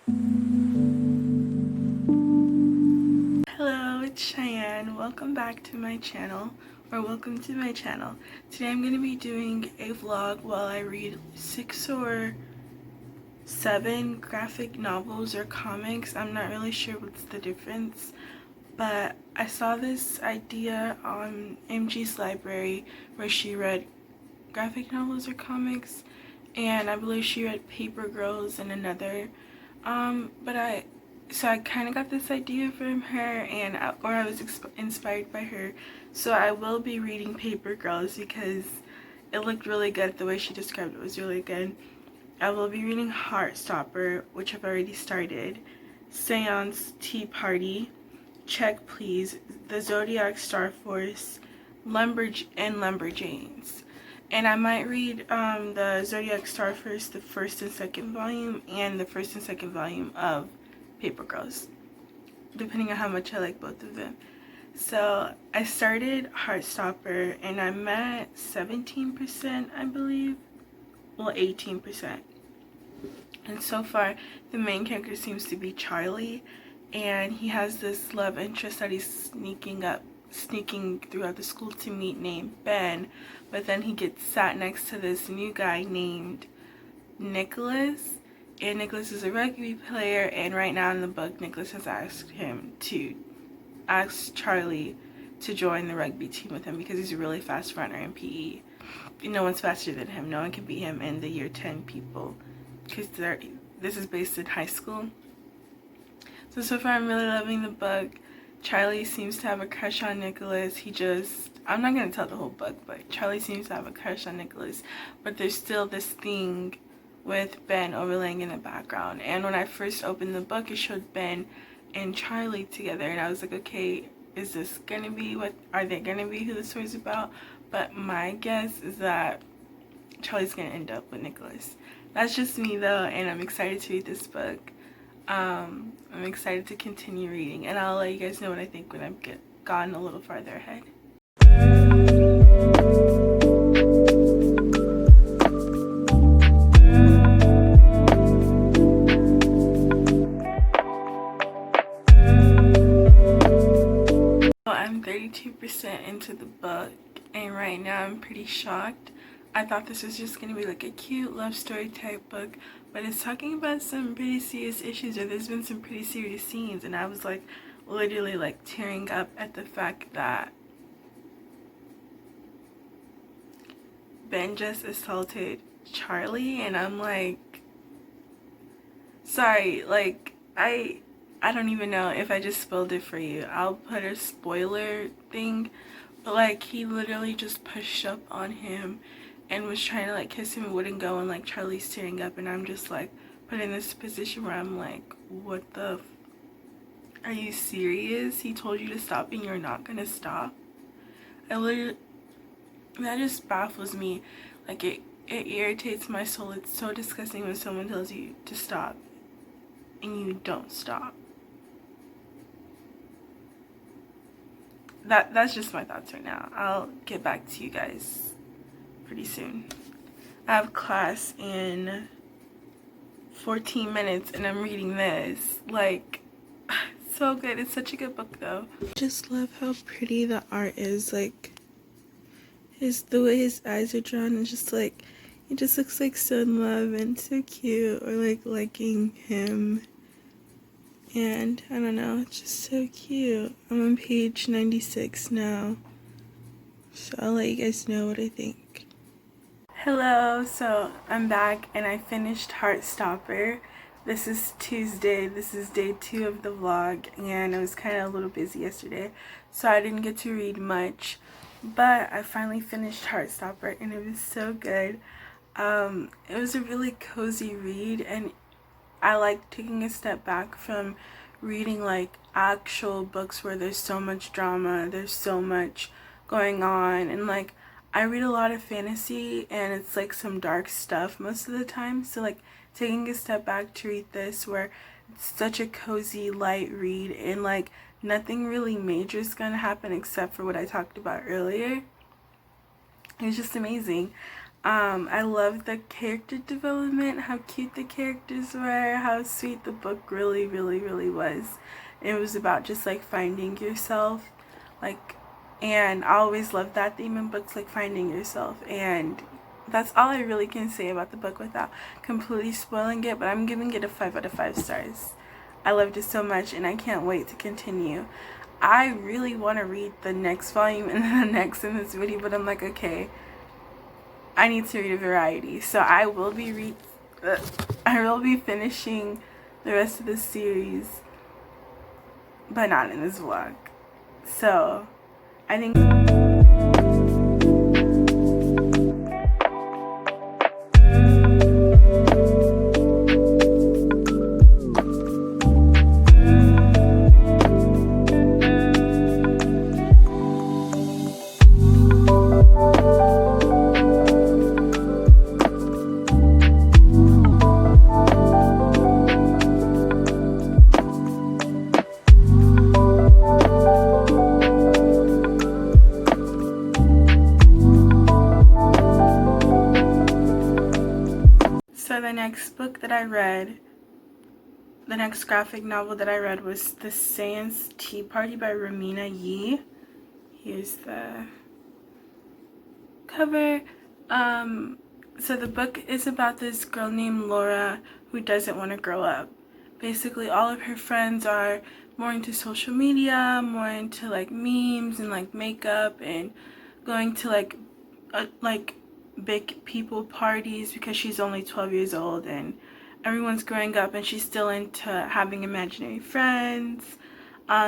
Hello, it's Cheyenne. Welcome back to my channel, or welcome to my channel. Today I'm going to be doing a vlog while I read 6 or 7 graphic novels or comics. I'm not really sure what's the difference, but I saw this idea on MG's library where she read graphic novels or comics, and I believe she read Paper Girls and another. So I kind of got this idea from her, and I was inspired by her. So I will be reading Paper Girls because it looked really good. The way she described it was really good. I will be reading Heartstopper, which I've already started, Seance Tea Party, Check Please, The Zodiac Star Force, Lumberjanes. And I might read the Zodiac Star Force, the first and second volume, and the first and second volume of Paper Girls, depending on how much I like both of them. So I started Heartstopper and I'm at 17%, I believe. Well, 18%. And so far, the main character seems to be Charlie, and he has this love interest that he's sneaking throughout the school to meet named Ben, but then he gets sat next to this new guy named Nicholas, and Nicholas is a rugby player, and right now in the book Nicholas has asked Charlie to join the rugby team with him because he's a really fast runner in PE. No one's faster than him. No one can beat him in the year 10 people, because this is based in high school. So far I'm really loving the book. Charlie seems to have a crush on Nicholas. I'm not going to tell the whole book, but Charlie seems to have a crush on Nicholas, but there's still this thing with Ben overlaying in the background. And when I first opened the book, it showed Ben and Charlie together, and I was like, okay, is this gonna be are they gonna be who the story's about? But my guess is that Charlie's gonna end up with Nicholas. That's just me though, and I'm excited to read this book. I'm excited to continue reading, and I'll let you guys know what I think when I've gotten a little farther ahead. I'm 32% into the book, and right now I'm pretty shocked. I thought this was just going to be like a cute love story type book, but it's talking about some pretty serious issues, or there's been some pretty serious scenes, and I was like literally like tearing up at the fact that Ben just assaulted Charlie, and I'm like, sorry, like I don't even know if I just spoiled it for you. I'll put a spoiler thing, but like he literally just pushed up on him and was trying to like kiss him and wouldn't go, and like Charlie's tearing up, and I'm just like put in this position where I'm like, what the are you serious? He told you to stop and you're not gonna stop? That just baffles me. Like it irritates my soul. It's so disgusting when someone tells you to stop and you don't stop. That's just my thoughts right now. I'll get back to you guys pretty soon. I have class in 14 minutes and I'm reading this. Like, so good. It's such a good book though. Just love how pretty the art is. Like the way his eyes are drawn, and just like he just looks like so in love and so cute, or like liking him. And I don't know, it's just so cute. I'm on page 96 now, so I'll let you guys know what I think. Hello, so I'm back and I finished Heartstopper. This is Tuesday. This is day 2 of the vlog, and I was kind of a little busy yesterday, so I didn't get to read much, but I finally finished Heartstopper and it was so good. It was a really cozy read, and I like taking a step back from reading like actual books where there's so much drama, there's so much going on, and like I read a lot of fantasy and it's like some dark stuff most of the time, so like taking a step back to read this where it's such a cozy light read and like nothing really major is gonna happen except for what I talked about earlier. It was just amazing. I love the character development, how cute the characters were, how sweet the book really, really, really was. It was about just like finding yourself, like, and I always love that theme in books, like finding yourself. And that's all I really can say about the book without completely spoiling it, but I'm giving it a 5 out of 5 stars. I loved it so much and I can't wait to continue. I really want to read the next volume and then the next in this video, but I'm like, okay, I need to read a variety. So I will be finishing the rest of the series, but not in this vlog. So I think the next book that I read, the next graphic novel that I read was The Science Tea Party by Romina Yee. Here's the cover. So the book is about this girl named Laura who doesn't want to grow up. Basically, all of her friends are more into social media, more into like memes and like makeup and going to like big people parties because she's only 12 years old and everyone's growing up and she's still into having imaginary friends,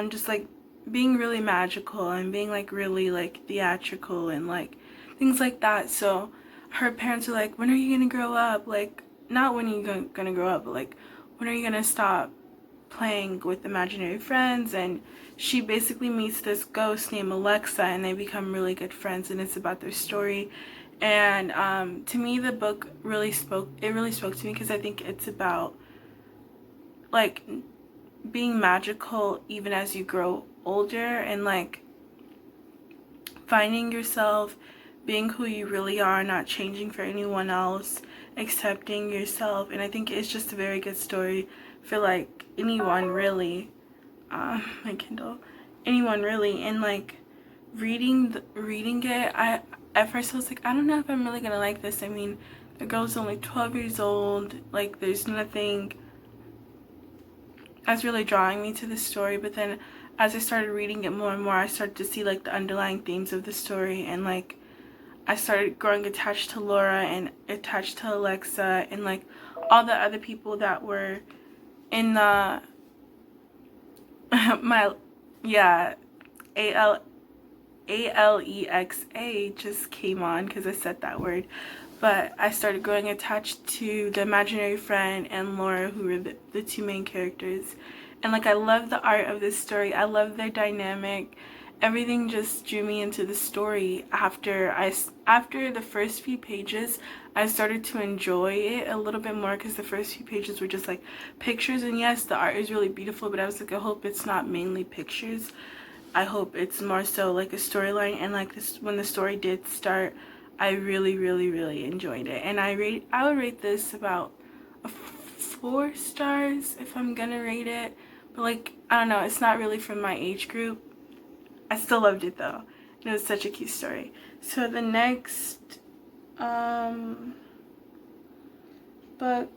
just like being really magical and being like really like theatrical and like things like that. So her parents are like, when are you gonna grow up? Like, not when are you gonna grow up, but like, when are you gonna stop playing with imaginary friends? And she basically meets this ghost named Alexa and they become really good friends, and it's about their story. And to me the book really spoke to me because I think it's about like being magical even as you grow older and like finding yourself, being who you really are, not changing for anyone else, accepting yourself. And I think it's just a very good story for like anyone really. My Kindle, anyone really. And like reading it, at first I was like, I don't know if I'm really gonna like this. I mean, the girl's only 12 years old, like there's nothing that's really drawing me to the story. But then as I started reading it more and more, I started to see like the underlying themes of the story, and like I started growing attached to Laura and attached to Alexa and like all the other people that were in the Alexa just came on because I said that word. But I started growing attached to the imaginary friend and Laura, who were the two main characters. And like I love the art of this story. I love their dynamic. Everything just drew me into the story. After the first few pages, I started to enjoy it a little bit more because the first few pages were just like pictures, and yes, the art is really beautiful, but I was like, I hope it's not mainly pictures. I hope it's more so like a storyline. And like this, when the story did start, I really, really, really enjoyed it. And I would rate this about a 4 stars if I'm gonna rate it. But like, I don't know, it's not really from my age group. I still loved it though. It was such a cute story. So the next book,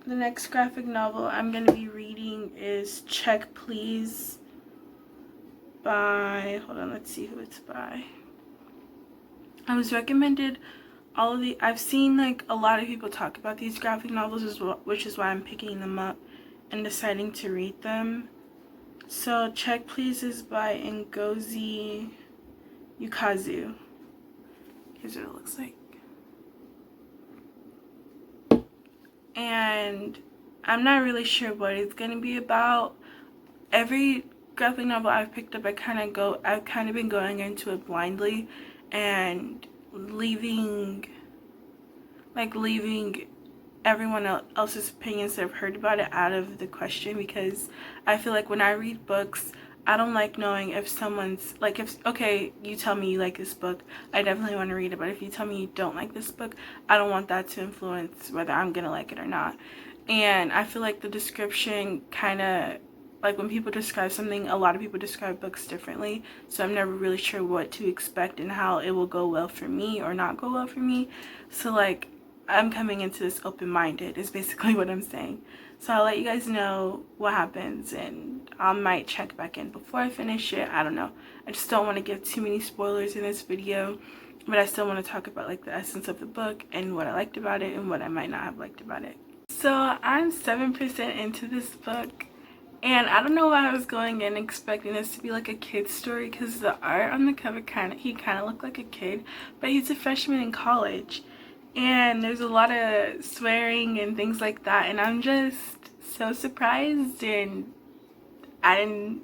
the next graphic novel I'm gonna be reading is Check Please by, hold on, let's see who it's by. I was recommended all of the, I've seen like a lot of people talk about these graphic novels as well, which is why I'm picking them up and deciding to read them. So Check Please is by Ngozi Ukazu. Here's what it looks like. And I'm not really sure what it's gonna be about. Every graphic novel I've picked up, I've kind of been going into it blindly and leaving everyone else's opinions that have heard about it out of the question, because I feel like when I read books, I don't like knowing if someone's like, if okay, you tell me you like this book, I definitely want to read it, but if you tell me you don't like this book, I don't want that to influence whether I'm gonna like it or not. And I feel like the description kind of, like when people describe something, a lot of people describe books differently, so I'm never really sure what to expect and how it will go well for me or not go well for me. So like, I'm coming into this open-minded is basically what I'm saying. So I'll let you guys know what happens, and I might check back in before I finish it. I don't know. I just don't want to give too many spoilers in this video, but I still want to talk about like the essence of the book and what I liked about it and what I might not have liked about it. So I'm 7% into this book, and I don't know why I was going in expecting this to be like a kid's story, because the art on the cover he kind of looked like a kid, but he's a freshman in college. And there's a lot of swearing and things like that, and I'm just so surprised, and I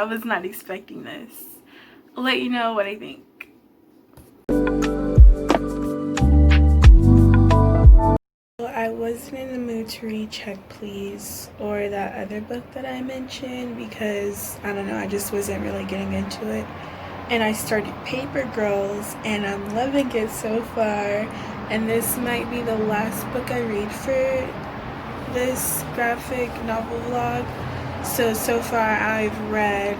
was not expecting this. I'll let you know what I think. I wasn't in the mood to read Check Please or that other book that I mentioned because, I don't know, I just wasn't really getting into it. And I started Paper Girls, and I'm loving it so far. And this might be the last book I read for this graphic novel vlog. So far I've read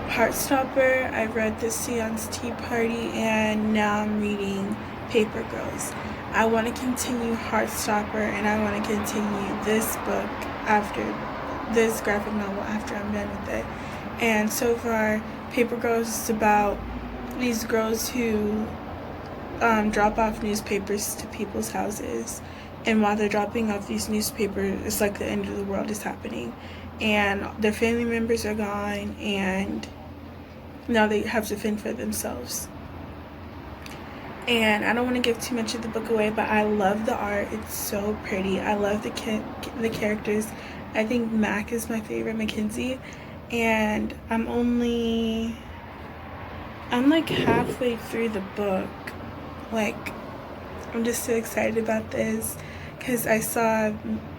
Heartstopper, I've read The Seance Tea Party, and now I'm reading Paper Girls. I want to continue Heartstopper, and I want to continue this book after this graphic novel after I'm done with it. And so far, Paper Girls is about these girls who drop off newspapers to people's houses, and while they're dropping off these newspapers, it's like the end of the world is happening, and their family members are gone, and now they have to fend for themselves. And I don't want to give too much of the book away, but I love the art. It's so pretty. I love the characters. I think Mac is my favorite, Mackenzie, and I'm like halfway through the book. Like, I'm just so excited about this because I saw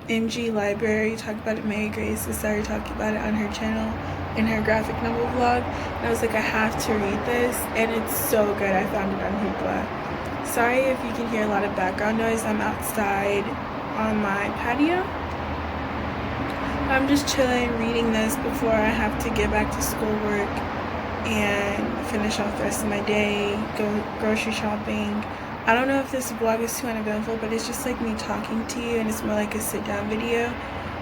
MG Library talk about it. Mary Grace started talking about it on her channel in her graphic novel vlog, and I was like, I have to read this, and it's so good. I found it on Hoopla. Sorry if you can hear a lot of background noise. I'm outside on my patio. I'm just chilling, reading this before I have to get back to schoolwork and finish off the rest of my day, go grocery shopping. I don't know if this vlog is too uneventful, but it's just like me talking to you, and it's more like a sit-down video.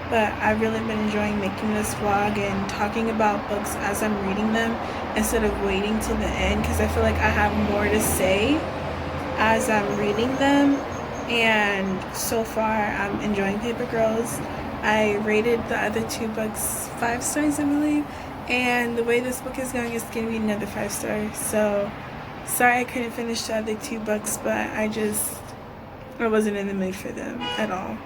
But I've really been enjoying making this vlog and talking about books as I'm reading them instead of waiting till the end, because I feel like I have more to say as I'm reading them. And so far I'm enjoying Paper Girls. I rated the other two books 5 stars, I believe, and the way this book is going, it's gonna be another 5 stars. So sorry I couldn't finish the other 2 books, but I wasn't in the mood for them at all.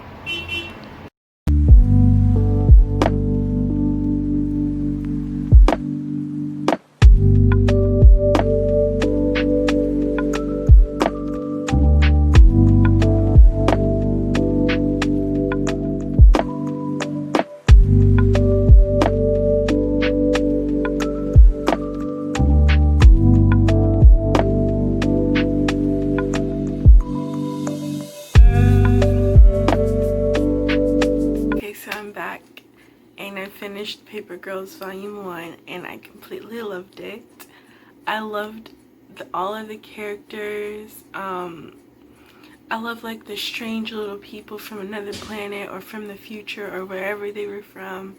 Finished Paper Girls Volume 1, and I completely loved it. I loved all of the characters. I love like the strange little people from another planet or from the future or wherever they were from.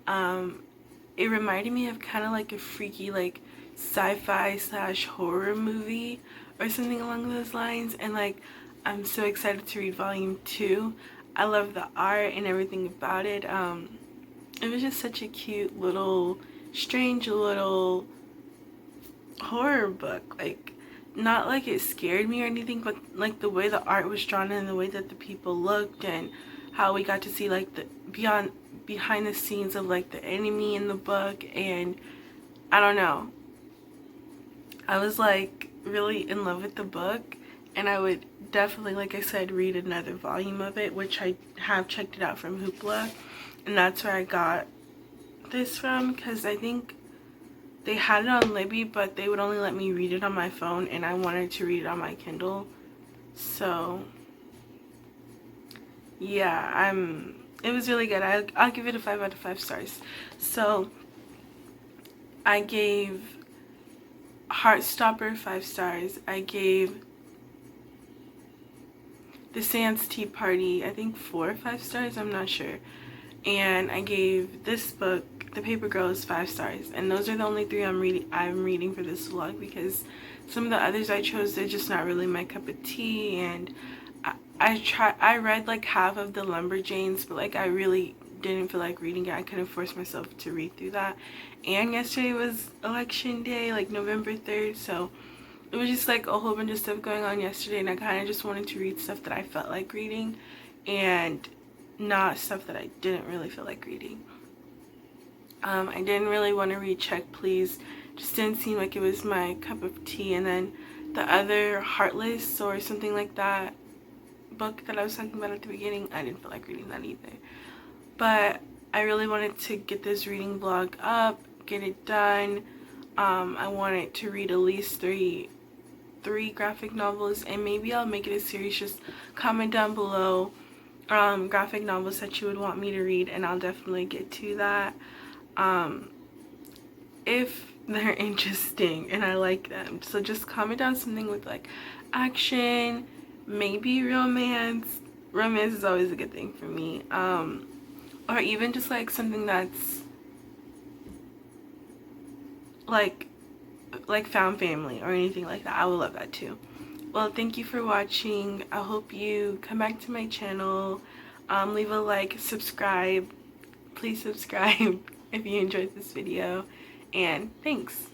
It reminded me of kind of like a freaky like sci-fi / horror movie or something along those lines, and like I'm so excited to read Volume 2. I love the art and everything about it. It was just such a cute little, strange little horror book. Like, not like it scared me or anything, but like the way the art was drawn and the way that the people looked, and how we got to see like the behind the scenes of like the enemy in the book. And I don't know, I was like really in love with the book, and I would definitely, like I said, read another volume of it, which I have checked it out from Hoopla. And that's where I got this from, because I think they had it on Libby, but they would only let me read it on my phone, and I wanted to read it on my Kindle. So yeah, it was really good. I'll give it a 5 out of 5 stars. So I gave Heartstopper 5 stars. I gave The Sans Tea Party, I think 4 or 5 stars, I'm not sure. And I gave this book, The Paper Girls, 5 stars. And those are the only 3 I'm reading for this vlog, because some of the others I chose, they're just not really my cup of tea. And I read like half of the Lumberjanes, but like I really didn't feel like reading it. I couldn't force myself to read through that. And yesterday was election day, like November 3rd, so it was just like a whole bunch of stuff going on yesterday, and I kind of just wanted to read stuff that I felt like reading and not stuff that I didn't really feel like reading. I didn't really want to read Check Please, just didn't seem like it was my cup of tea. And then the other Heartless or something like that book that I was talking about at the beginning, I didn't feel like reading that either. But I really wanted to get this reading vlog up, get it done. I wanted to read at least three graphic novels, and maybe I'll make it a series. Just comment down below graphic novels that you would want me to read, and I'll definitely get to that if they're interesting and I like them. So just comment down something with like action, maybe romance. Romance is always a good thing for me. Or even just like something that's like found family or anything like that. I would love that too. Well, thank you for watching. I hope you come back to my channel, leave a like, subscribe. Please subscribe if you enjoyed this video, and thanks.